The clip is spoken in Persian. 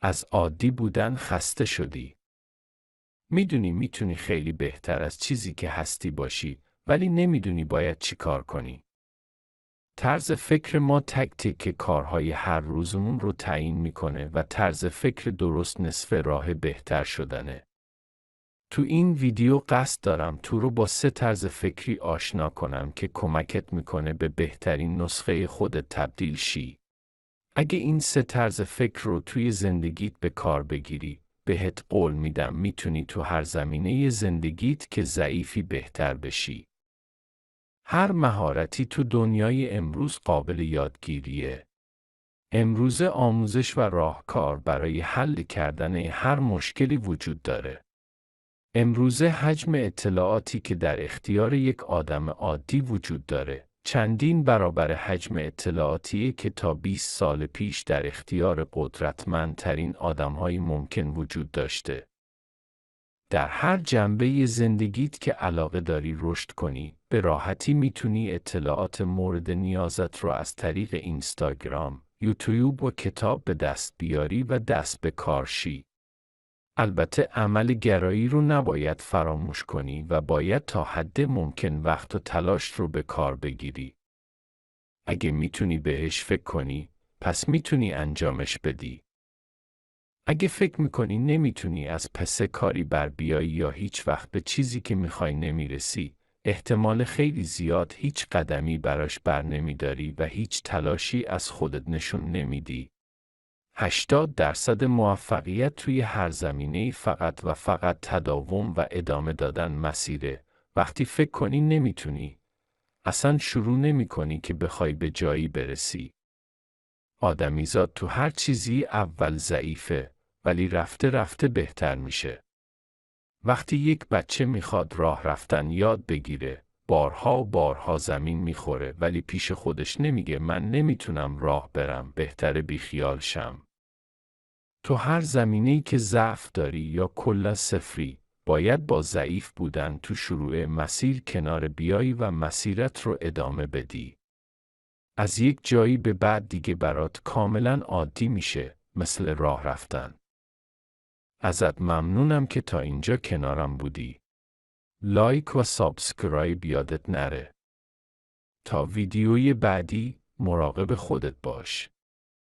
از عادی بودن خسته شدی. میتونی خیلی بهتر از چیزی که هستی باشی، ولی نمیدونی باید چی کار کنی. طرز فکر ما تک تک کارهای هر روزمون رو تعیین میکنه و طرز فکر درست نصف راه بهتر شدنه. تو این ویدیو قصد دارم تو رو با 3 طرز فکری آشنا کنم که کمکت میکنه به بهترین نسخه خودت تبدیل شی. اگه این 3 طرز فکر رو توی زندگیت به کار بگیری، بهت قول میدم میتونی تو هر زمینه زندگیت که ضعیفی بهتر بشی. هر مهارتی تو دنیای امروز قابل یادگیریه. امروزه آموزش و راهکار برای حل کردن هر مشکلی وجود داره. امروزه حجم اطلاعاتی که در اختیار یک آدم عادی وجود داره، چندین برابر حجم اطلاعاتی که تا 20 سال پیش در اختیار قدرتمندترین آدم‌های ممکن وجود داشته. در هر جنبه زندگیت که علاقه داری رشد کنی، به راحتی میتونی اطلاعات مورد نیازت رو از طریق اینستاگرام، یوتیوب و کتاب به دست بیاری و دست به کار شی. البته عمل گرایی رو نباید فراموش کنی و باید تا حد ممکن وقت و تلاش رو به کار بگیری. اگه میتونی بهش فکر کنی، پس میتونی انجامش بدی. اگه فکر میکنی نمیتونی از پس کاری بر بیایی یا هیچ وقت به چیزی که میخوای نمیرسی، احتمال خیلی زیاد هیچ قدمی براش بر نمیداری و هیچ تلاشی از خودت نشون نمیدی. 80% موفقیت توی هر زمینه‌ای فقط و فقط تداوم و ادامه دادن مسیره. وقتی فکر کنی نمیتونی، اصلا شروع نمی‌کنی که بخوای به جایی برسی. آدمیزاد تو هر چیزی اول ضعیفه، ولی رفته رفته بهتر میشه. وقتی یک بچه میخواد راه رفتن یاد بگیره، بارها و بارها زمین میخوره ولی پیش خودش نمیگه من نمیتونم راه برم، بهتره بیخیال شم. تو هر زمینه‌ای که ضعف داری یا کلا صفری، باید با ضعیف بودن تو شروع مسیر کنار بیایی و مسیرت رو ادامه بدی. از یک جایی به بعد دیگه برات کاملا عادی میشه، مثل راه رفتن. ازت ممنونم که تا اینجا کنارم بودی. لایک و سابسکرایب یادت نره. تا ویدیوی بعدی، مراقب خودت باش.